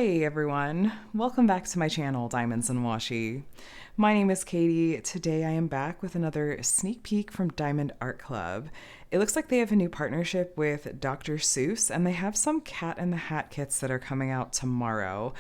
Hi everyone, welcome back to my channel, Diamonds and Washi. My name is Katie. Today I am back with another sneak peek from Diamond Art Club. It looks like they have a new partnership with Dr. Seuss and they have some Cat in the Hat kits that are coming out tomorrow.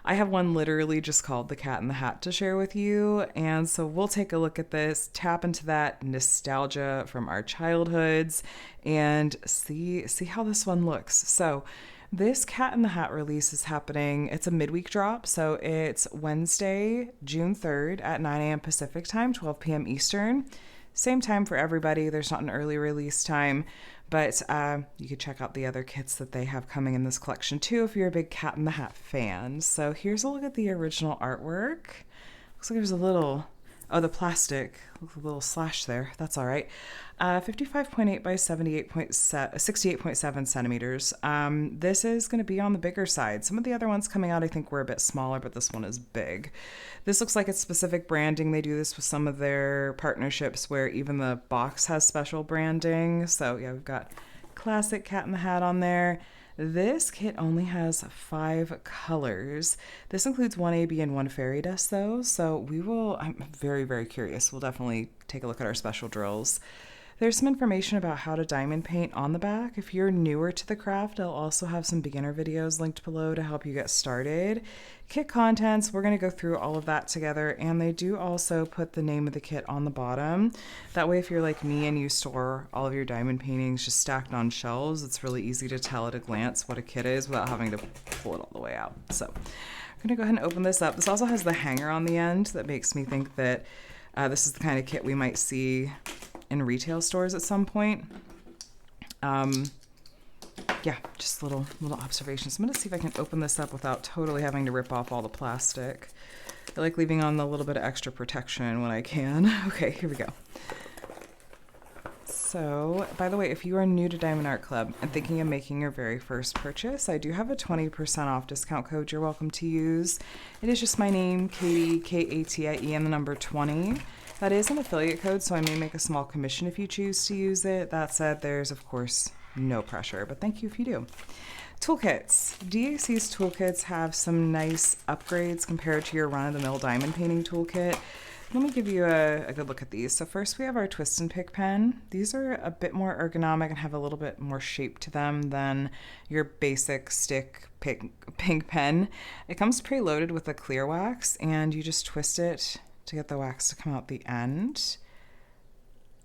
I have one literally just called the Cat in the Hat to share with you, and so we'll take a look at this, tap into that nostalgia from our childhoods, and see how this one looks. So this Cat in the Hat release is happening. It's a midweek drop, so it's Wednesday, June 3rd at 9 a.m. Pacific time, 12 p.m. Eastern. Same time for everybody. There's not an early release time, but you could check out the other kits that they have coming in this collection too if you're a big Cat in the Hat fan. So here's a look at the original artwork. Looks like there's a little, oh, the plastic, a little slash there. That's all right. 55.8 by 68.7 centimeters. This is going to be on the bigger side. Some of the other ones coming out I think were a bit smaller, but this one is big. This looks like it's specific branding. They do this with some of their partnerships where even the box has special branding. So yeah, we've got classic Cat in the Hat on there. This kit only has 5 colors. This includes 1 AB and 1 fairy dust though, so I'm very, very curious. We'll definitely take a look at our special drills. There's some information about how to diamond paint on the back. If you're newer to the craft, I'll also have some beginner videos linked below to help you get started. Kit contents, we're going to go through all of that together, and they do also put the name of the kit on the bottom. That way if you're like me and you store all of your diamond paintings just stacked on shelves, it's really easy to tell at a glance what a kit is without having to pull it all the way out. So I'm going to go ahead and open this up. This also has the hanger on the end that makes me think that this is the kind of kit we might see in retail stores at some point. Yeah, just little observations. I'm going to see if I can open this up without totally having to rip off all the plastic. I like leaving on a little bit of extra protection when I can. Okay, here we go. So, by the way, if you are new to Diamond Art Club and thinking of making your very first purchase, I do have a 20% off discount code you're welcome to use. It is just my name, Katie, K-A-T-I-E, and the number 20. That is an affiliate code, so I may make a small commission if you choose to use it. That said, there's, of course, no pressure, but thank you if you do. Toolkits. DAC's toolkits have some nice upgrades compared to your run-of-the-mill diamond painting toolkit. Let me give you a good look at these. So first we have our twist and pick pen. These are a bit more ergonomic and have a little bit more shape to them than your basic stick pink pen. It comes preloaded with a clear wax, and you just twist it to get the wax to come out the end.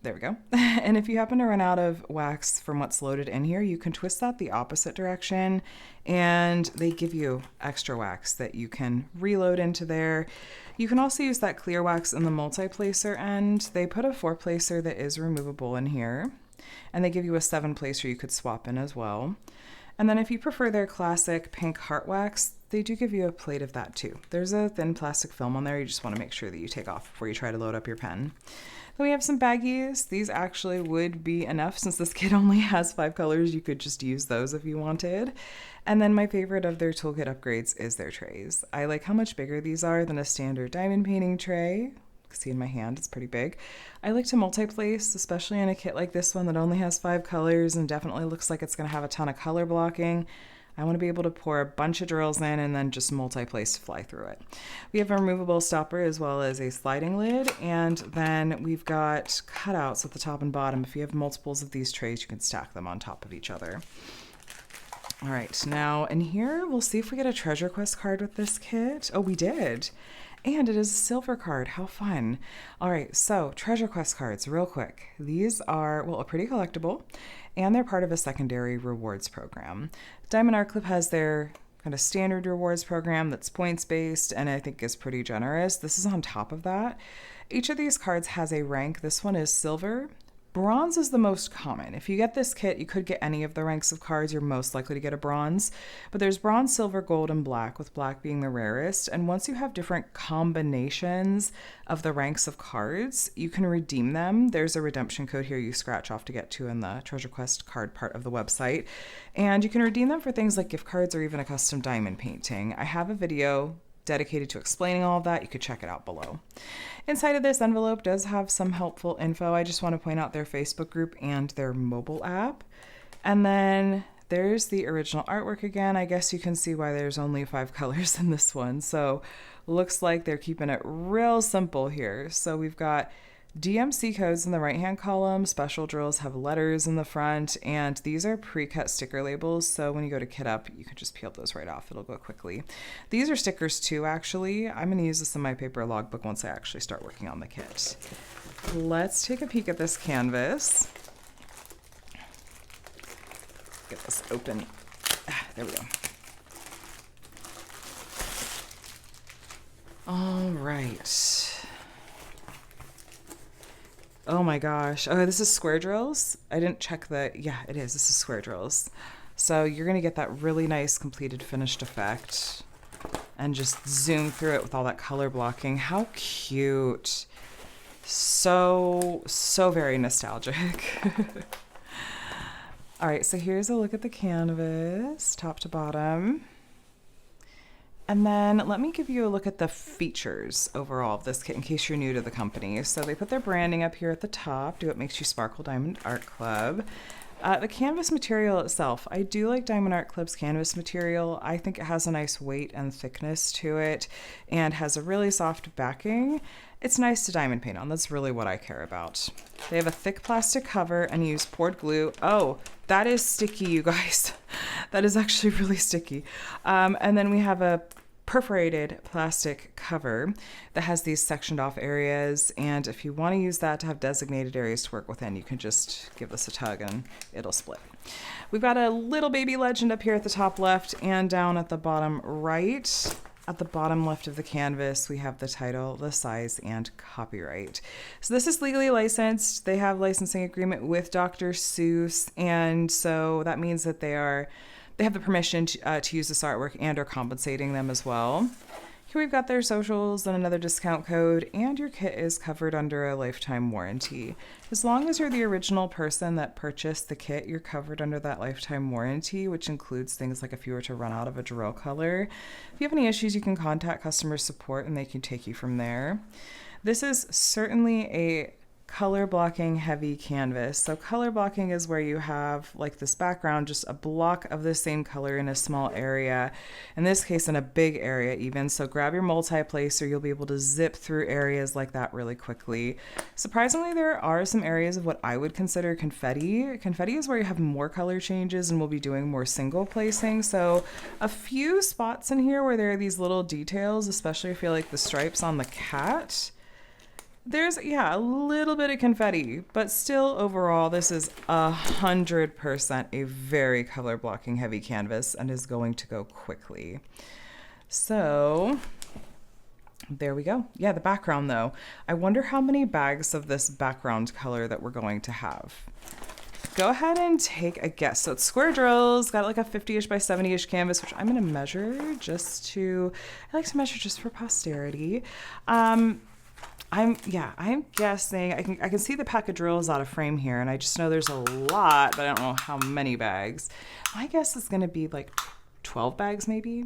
There we go. And if you happen to run out of wax from what's loaded in here, you can twist that the opposite direction, and they give you extra wax that you can reload into there. You can also use that clear wax in the multi-placer end. They put a 4-placer that is removable in here, and they give you a 7-placer you could swap in as well. And then if you prefer their classic pink heart wax, they do give you a plate of that too. There's a thin plastic film on there. You just want to make sure that you take off before you try to load up your pen. Then we have some baggies. These actually would be enough since this kit only has 5 colors. You could just use those if you wanted. And then my favorite of their toolkit upgrades is their trays. I like how much bigger these are than a standard diamond painting tray. You can see in my hand, it's pretty big. I like to multi-place, especially in a kit like this one that only has 5 colors and definitely looks like it's going to have a ton of color blocking. I want to be able to pour a bunch of drills in and then just multi-place fly through it. We have a removable stopper as well as a sliding lid, and then we've got cutouts at the top and bottom. If you have multiples of these trays, you can stack them on top of each other. All right, now in here, we'll see if we get a treasure quest card with this kit. Oh, we did. And it is a silver card. How fun. All right, so treasure quest cards, real quick. These are, well, a pretty collectible, and they're part of a secondary rewards program. Diamond Art Club has their kind of standard rewards program that's points-based, and I think is pretty generous. This is on top of that. Each of these cards has a rank. This one is silver. Bronze is the most common. If you get this kit, you could get any of the ranks of cards. You're most likely to get a bronze. But there's bronze, silver, gold, and black, with black being the rarest. And once you have different combinations of the ranks of cards, you can redeem them. There's a redemption code here you scratch off to get to in the Treasure Quest card part of the website. And you can redeem them for things like gift cards or even a custom diamond painting. I have a video dedicated to explaining all of that. You could check it out below. Inside of this envelope does have some helpful info. I just want to point out their Facebook group and their mobile app. And then there's the original artwork again. I guess you can see why there's only 5 colors in this one. So looks like they're keeping it real simple here. So we've got DMC codes in the right-hand column, special drills have letters in the front, and these are pre-cut sticker labels, so when you go to kit up, you can just peel those right off. It'll go quickly. These are stickers too, actually. I'm going to use this in my paper logbook once I actually start working on the kit. Let's take a peek at this canvas. Get this open. There we go. All right. Oh my gosh. Oh, this is square drills. I didn't check yeah, it is. This is square drills. So you're going to get that really nice completed finished effect and just zoom through it with all that color blocking. How cute. So very nostalgic. All right, so here's a look at the canvas, top to bottom. And then let me give you a look at the features overall of this kit in case you're new to the company. So they put their branding up here at the top, Do What Makes You Sparkle Diamond Art Club. The canvas material itself, I do like Diamond Art Club's canvas material. I think it has a nice weight and thickness to it and has a really soft backing. It's nice to diamond paint on. That's really what I care about. They have a thick plastic cover and use poured glue. Oh, that is sticky, you guys. That is actually really sticky. And then we have a perforated plastic cover that has these sectioned off areas, and if you want to use that to have designated areas to work within, you can just give this a tug and it'll split. We've got a little baby legend up here at the top left and down at the bottom right. At the bottom left of the canvas, we have the title, the size, and copyright. So this is legally licensed. They have licensing agreement with Dr. Seuss, and so that means that they have the permission to use this artwork and are compensating them as well. Here we've got their socials and another discount code, and your kit is covered under a lifetime warranty. As long as you're the original person that purchased the kit, you're covered under that lifetime warranty, which includes things like if you were to run out of a drill color. If you have any issues, you can contact customer support and they can take you from there. This is certainly a color blocking heavy canvas. So color blocking is where you have like this background, just a block of the same color in a small area, in this case in a big area even. So grab your multi-placer, you'll be able to zip through areas like that really quickly. Surprisingly, there are some areas of what I would consider confetti. Confetti is where you have more color changes and we'll be doing more single placing. So a few spots in here where there are these little details, especially I feel like the stripes on the cat. There's, yeah, a little bit of confetti, but still overall, this is 100% a very color blocking heavy canvas and is going to go quickly. So there we go. Yeah, the background though. I wonder how many bags of this background color that we're going to have. Go ahead and take a guess. So it's square drills, got like a 50-ish by 70-ish canvas, which I'm going to measure I like to measure just for posterity. I'm guessing, I can see the pack of drills out of frame here, and I just know there's a lot, but I don't know how many bags. My guess is going to be like 12 bags maybe.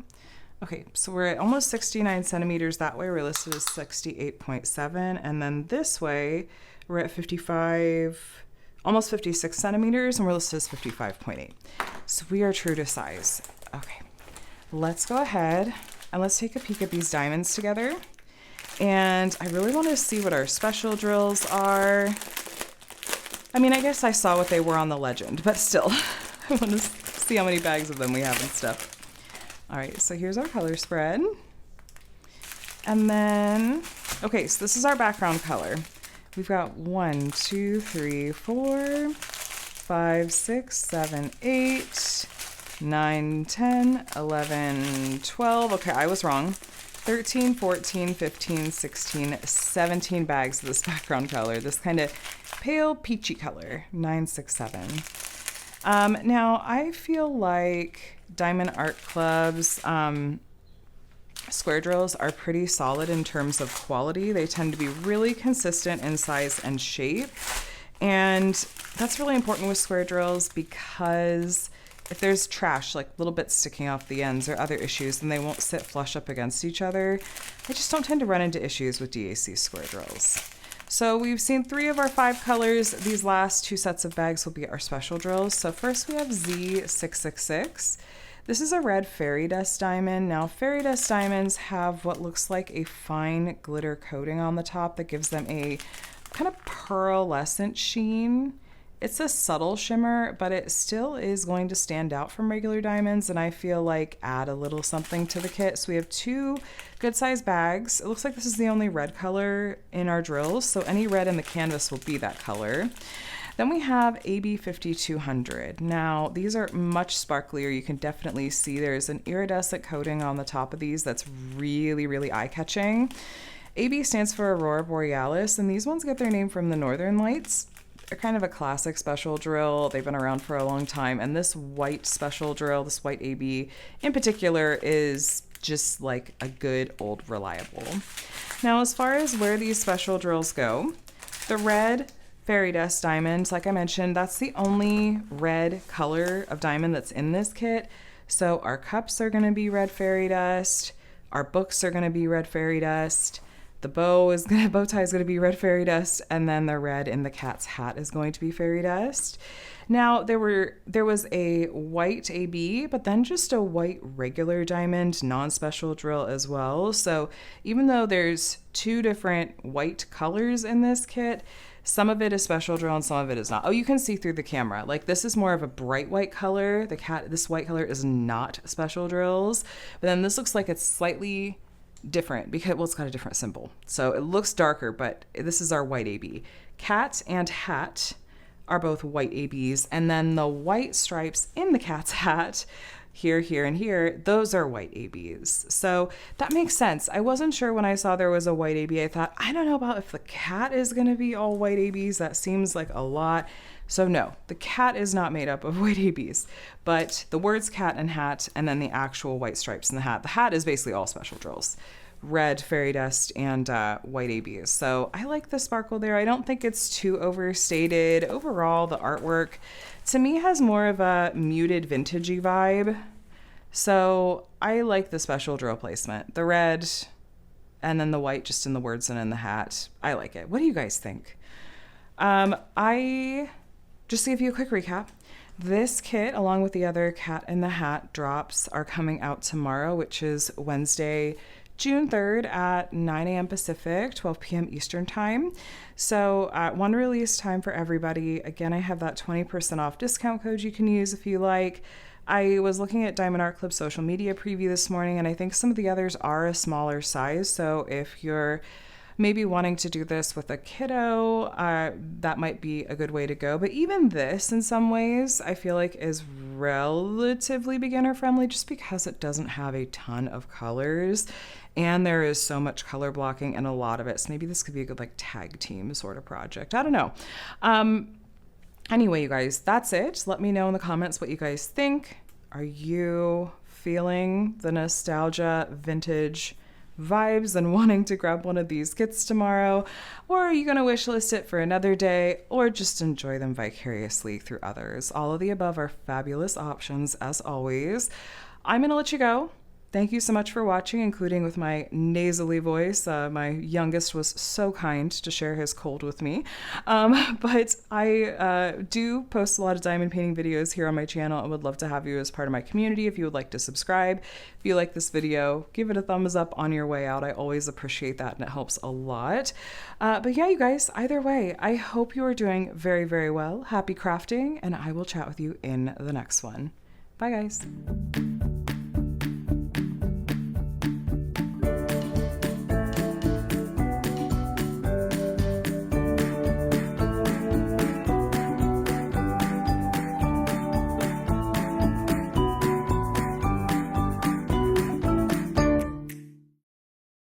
Okay, so we're at almost 69 centimeters that way. We're listed as 68.7, and then this way we're at 55, almost 56 centimeters, and we're listed as 55.8. So we are true to size. Okay, let's go ahead and let's take a peek at these diamonds together. And I really want to see what our special drills are. I mean, I guess I saw what they were on the legend, but still, I want to see how many bags of them we have and stuff. All right, so here's our color spread. And then, okay, so this is our background color. We've got 1, 2, 3, 4, 5, 6, 7, 8, 9, 10, 11, 12. Okay, I was wrong. 13, 14, 15, 16, 17 bags of this background color, this kind of pale peachy color, 9, 6, 7. Now, I feel like Diamond Art Club's square drills are pretty solid in terms of quality. They tend to be really consistent in size and shape. And that's really important with square drills because if there's trash, like little bits sticking off the ends or other issues, then they won't sit flush up against each other. I just don't tend to run into issues with DAC square drills. So we've seen 3 of our 5 colors. These last 2 sets of bags will be our special drills. So first we have Z666. This is a red fairy dust diamond. Now fairy dust diamonds have what looks like a fine glitter coating on the top that gives them a kind of pearlescent sheen. It's a subtle shimmer, but it still is going to stand out from regular diamonds, and I feel like add a little something to the kit. So we have 2 good size bags. It looks like this is the only red color in our drills, so any red in the canvas will be that color. Then we have AB 5200. Now these are much sparklier. You can definitely see there's an iridescent coating on the top of these that's really, really eye-catching. AB stands for Aurora Borealis, and these ones get their name from the Northern Lights. They're kind of a classic special drill. They've been around for a long time, and this white special drill, this white AB in particular, is just like a good old reliable. Now, as far as where these special drills go, the red fairy dust diamond, like I mentioned, that's the only red color of diamond that's in this kit. So our cups are going to be red fairy dust. Our books are going to be red fairy dust. The bow tie is going to be red fairy dust, and then the red in the cat's hat is going to be fairy dust. Now there was a white AB, but then just a white regular diamond non-special drill as well. So even though there's 2 different white colors in this kit, some of it is special drill and some of it is not. Oh, you can see through the camera. Like this is more of a bright white color. This white color is not special drills, but then this looks like it's slightly different because, well, it's got a different symbol. So it looks darker, but this is our white AB. Cat and hat are both white ABs, and then the white stripes in the cat's hat, here, here, and here, those are white ABs. So that makes sense. I wasn't sure when I saw there was a white AB. I thought, I don't know about if the cat is going to be all white ABs. That seems like a lot. So no, the cat is not made up of white ABs, but the words cat and hat, and then the actual white stripes in the hat. The hat is basically all special drills. Red fairy dust and white ABs. So I like the sparkle there. I don't think it's too overstated. Overall, the artwork to me has more of a muted vintagey vibe. So I like the special drill placement. The red and then the white just in the words and in the hat. I like it. What do you guys think? Just to give you a quick recap, this kit, along with the other Cat in the Hat drops, are coming out tomorrow, which is Wednesday, June 3rd at 9 a.m. Pacific, 12 p.m. Eastern Time. So one release time for everybody. Again, I have that 20% off discount code you can use if you like. I was looking at Diamond Art Club social media preview this morning, and I think some of the others are a smaller size. So if you're maybe wanting to do this with a kiddo, that might be a good way to go. But even this, in some ways, I feel like is relatively beginner friendly just because it doesn't have a ton of colors. And there is so much color blocking in a lot of it. So maybe this could be a good like tag team sort of project. I don't know. Anyway, you guys, that's it. Let me know in the comments what you guys think. Are you feeling the nostalgia vintage vibes and wanting to grab one of these kits tomorrow? Or are you going to wish list it for another day or just enjoy them vicariously through others? All of the above are fabulous options as always. I'm going to let you go. Thank you so much for watching, including with my nasally voice. My youngest was so kind to share his cold with me. But I do post a lot of diamond painting videos here on my channel and would love to have you as part of my community if you would like to subscribe. If you like this video, give it a thumbs up on your way out. I always appreciate that and it helps a lot. But yeah, you guys, either way, I hope you are doing very, very well. Happy crafting, and I will chat with you in the next one. Bye, guys.